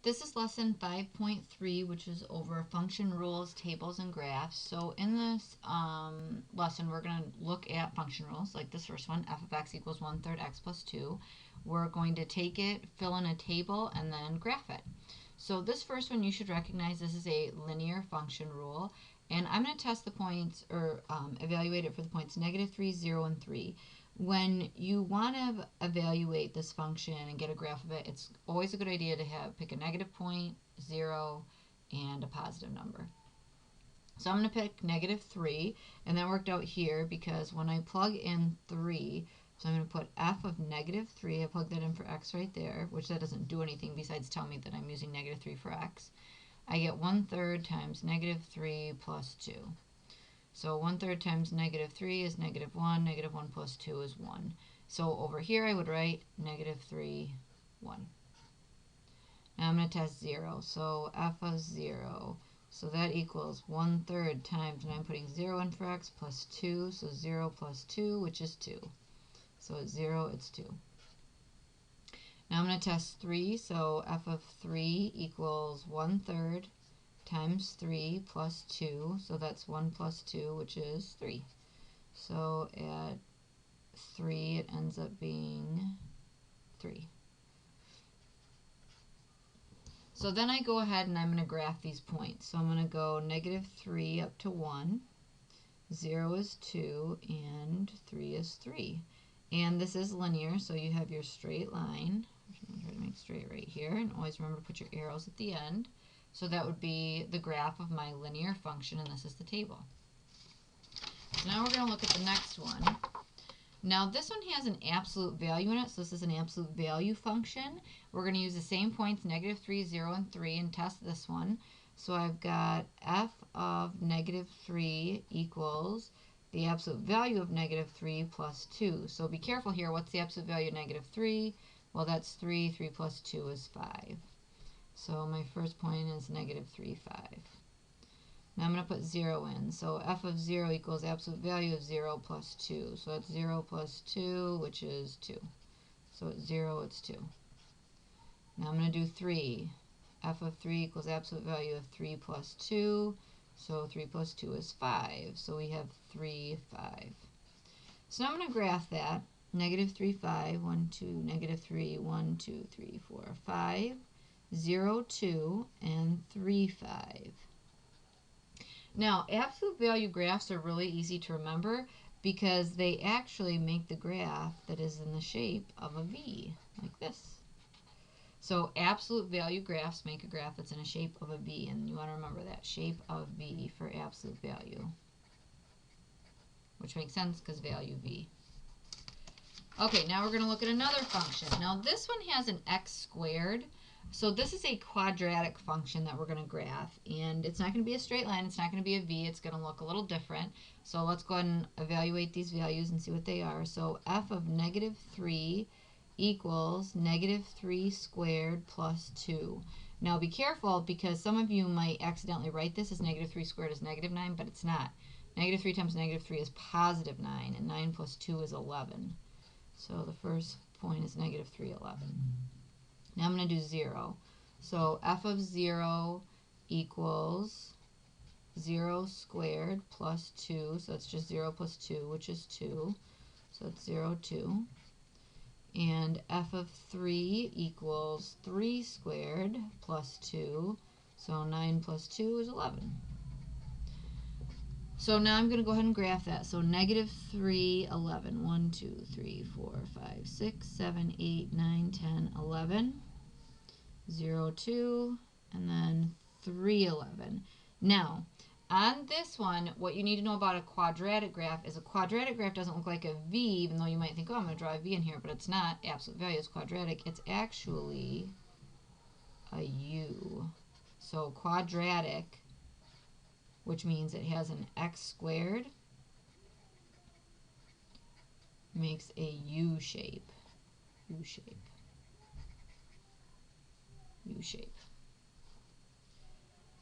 This is lesson 5.3, which is over function rules, tables, and graphs. So in this lesson, we're going to look at function rules, like this first one, f of x equals 1/3 x plus 2. We're going to take it, fill in a table, and then graph it. So this first one, you should recognize this is a linear function rule. And I'm going to test the points, or evaluate it for the points -3, 0, and 3. When you want to evaluate this function and get a graph of it, it's always a good idea to pick a negative point, 0, and a positive number. So I'm going to pick -3, and that worked out here because when I plug in 3, so I'm going to put f of -3, I plug that in for x right there, which that doesn't do anything besides tell me that I'm using -3 for x. I get 1/3 times -3 plus 2. So 1/3 times -3 is -1, -1 plus 2 is 1. So over here I would write -3, 1. Now I'm going to test 0. So f of 0, so that equals 1/3 times, and I'm putting 0 in for x, plus 2, so 0 plus 2, which is 2. So at 0, it's 2. Now I'm going to test 3, so f of 3 equals 1/3 times 3 plus 2, so that's 1 plus 2, which is 3. So at 3, it ends up being 3. So then I go ahead and I'm going to graph these points. So I'm going to go -3 up to 1, 0 is 2, and 3 is 3. And this is linear, so you have your straight line. I'm going to try to make straight right here, and always remember to put your arrows at the end. So that would be the graph of my linear function, and this is the table. So now we're going to look at the next one. Now this one has an absolute value in it, so this is an absolute value function. We're going to use the same points, -3, 0, and 3, and test this one. So I've got f of -3 equals the absolute value of -3 plus 2. So be careful here. What's the absolute value of -3? Well, that's 3. 3 plus 2 is 5. So my first point is -3, 5. Now I'm going to put 0 in. So f of 0 equals absolute value of 0 plus 2. So that's 0 plus 2, which is 2. So at 0, it's 2. Now I'm going to do 3. F of 3 equals absolute value of 3 plus 2. So 3 plus 2 is 5. So we have 3, 5. So now I'm going to graph that. -3, 5, 1, 2, -3, 1, 2, 3, 4, 5, 0, 2, and 3, 5. Now, absolute value graphs are really easy to remember because they actually make the graph that is in the shape of a V, like this. So absolute value graphs make a graph that's in a shape of a V, and you want to remember that, shape of V for absolute value, which makes sense because value V. Okay, now we're going to look at another function. Now this one has an x squared. So this is a quadratic function that we're going to graph, and it's not going to be a straight line, it's not going to be a V, it's going to look a little different. So let's go ahead and evaluate these values and see what they are. So f of -3 equals -3 squared plus 2. Now be careful because some of you might accidentally write this as -3 squared as -9, but it's not. -3 times -3 is +9, and 9 plus 2 is 11. So the first point is -3, 11. Now I'm going to do 0. So f of 0 equals 0 squared plus 2. So it's just 0 plus 2, which is 2. So it's 0, 2. And f of 3 equals 3 squared plus 2. So 9 plus 2 is 11. So now I'm going to go ahead and graph that. So -3, 11. 1, 2, 3, 4, 5, 6, 7, 8, 9, 10, 11. 0, 2, and then 3, 11. Now, on this one, what you need to know about a quadratic graph is a quadratic graph doesn't look like a V, even though you might think, oh, I'm going to draw a V in here, but it's not. Absolute value is quadratic. It's actually a U. So quadratic, which means it has an x squared, makes a U shape. U shape. U shape.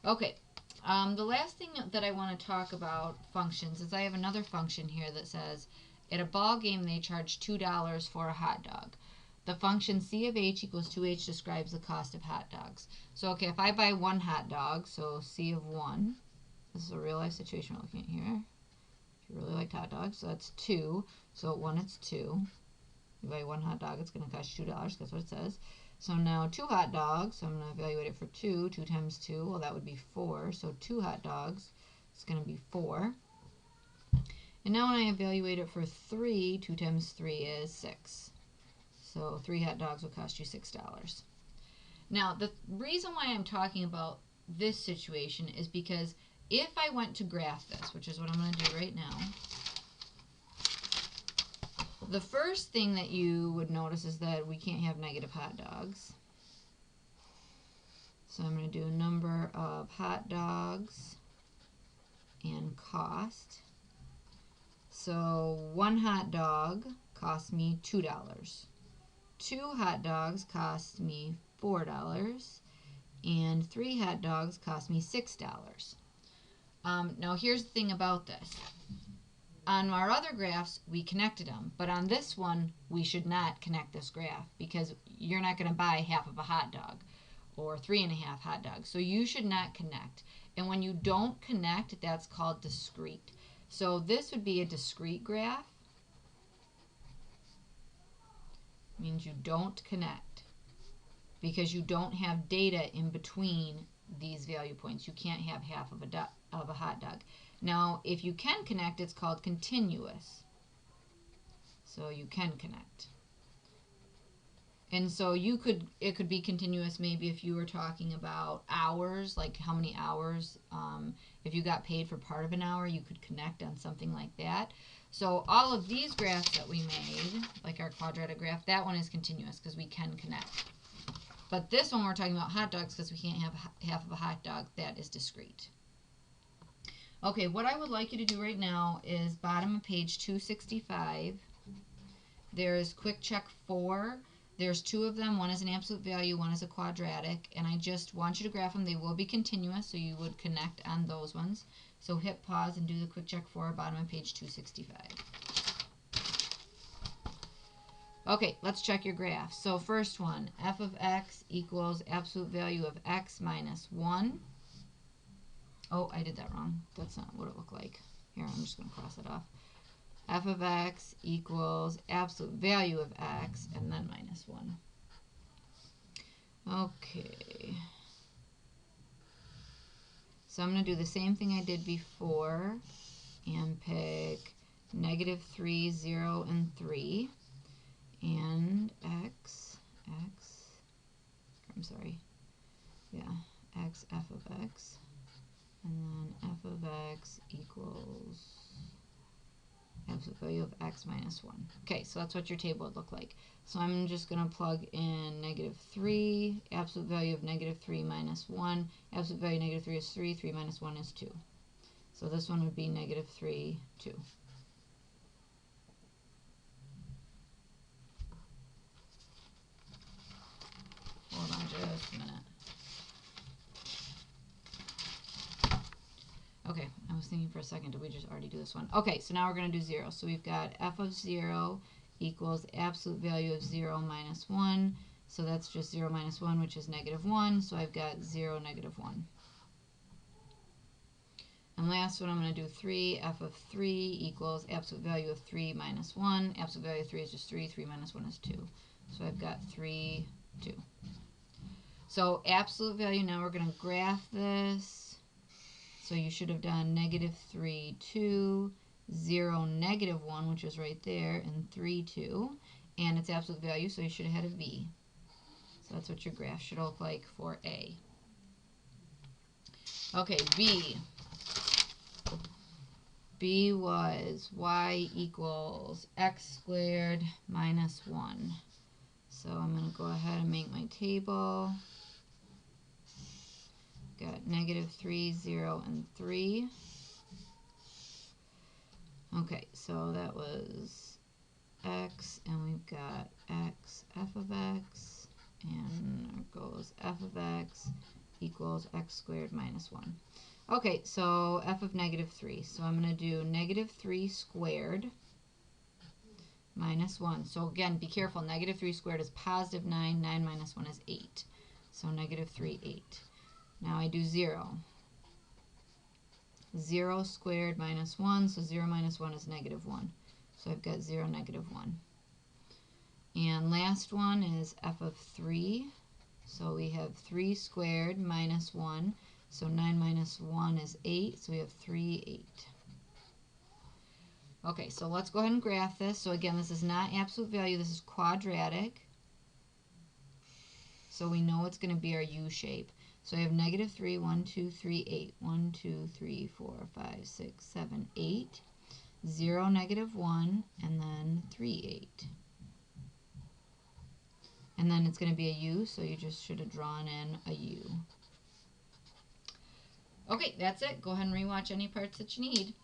Okay, the last thing that I want to talk about functions is I have another function here that says at a ball game they charge $2 for a hot dog. the function c of h equals 2h describes the cost of hot dogs. So, okay, if I buy one hot dog, so c of 1, this is a real life situation we're looking at here. If you really liked hot dogs, so that's 2. So at 1, it's 2. You buy one hot dog, it's going to cost you $2. That's what it says. So now 2 hot dogs, so I'm going to evaluate it for 2. 2 times 2, well, that would be 4. So 2 hot dogs, it's going to be 4. And now when I evaluate it for 3, 2 times 3 is 6. So 3 hot dogs will cost you $6. Now, the reason why I'm talking about this situation is because if I went to graph this, which is what I'm going to do right now, the first thing that you would notice is that we can't have negative hot dogs. So I'm going to do a number of hot dogs and cost. So 1 hot dog cost me $2. 2 hot dogs cost me $4. And 3 hot dogs cost me $6. Now here's the thing about this. On our other graphs, we connected them, but on this one, we should not connect this graph because you're not going to buy half of a hot dog or 3.5 hot dogs. So you should not connect. And when you don't connect, that's called discrete. So this would be a discrete graph. It means you don't connect because you don't have data in between these value points. You can't have half of a hot dog. Now, if you can connect, it's called continuous. So you can connect. And so it could be continuous maybe if you were talking about hours, like how many hours. If you got paid for part of an hour, you could connect on something like that. So all of these graphs that we made, like our quadratic graph, that one is continuous because we can connect. But this one we're talking about hot dogs because we can't have half of a hot dog. That is discrete. Okay, what I would like you to do right now is bottom of page 265. There's quick check 4. There's 2 of them. One is an absolute value, one is a quadratic. And I just want you to graph them. They will be continuous, so you would connect on those ones. So hit pause and do the quick check 4, bottom of page 265. Okay, let's check your graph. So first one, f of x equals absolute value of x minus 1. Oh, I did that wrong. That's not what it looked like. Here, I'm just going to cross it off. F of x equals absolute value of x and then minus 1. Okay. So I'm going to do the same thing I did before and pick -3, 0, and 3. And x, f of x. And then f of x equals absolute value of x minus 1. Okay, so that's what your table would look like. So I'm just going to plug in -3, absolute value of -3 minus 1. Absolute value of -3 is 3, 3 minus 1 is 2. So this one would be -3, 2. Hold on just a minute. Okay, I was thinking for a second, did we just already do this one? Okay, so now we're going to do 0. So we've got f of 0 equals absolute value of 0 minus 1. So that's just 0 minus 1, which is -1. So I've got 0, -1. And last one, I'm going to do 3. F of 3 equals absolute value of 3 minus 1. Absolute value of 3 is just 3. 3 minus 1 is 2. So I've got 3, 2. So absolute value, now we're going to graph this. So you should have done -3, 2, 0, -1, which is right there, and 3, 2. And it's absolute value, so you should have had a V. So that's what your graph should look like for A. Okay, B. B was y equals x squared minus 1. So I'm going to go ahead and make my table. Got -3, 0, and 3. Okay, so that was x, and we've got x, f of x, and there goes f of x equals x squared minus 1. Okay, so f of -3. So I'm going to do -3 squared minus 1. So again, be careful. Negative 3 squared is positive 9. 9 minus 1 is 8. So negative 3, 8. Now I do 0. 0 squared minus 1. So 0 minus 1 is negative 1. So I've got 0, negative 1. And last one is f of 3. So we have 3 squared minus 1. So 9 minus 1 is 8. So we have 3, 8. Okay, so let's go ahead and graph this. So again, this is not absolute value. This is quadratic. So we know it's going to be our U shape. So I have negative 3, 1, 2, 3, 8. 1, 2, 3, 4, 5, 6, 7, 8. 0, negative 1, and then 3, 8. And then it's going to be a U, so you just should have drawn in a U. Okay, that's it. Go ahead and rewatch any parts that you need.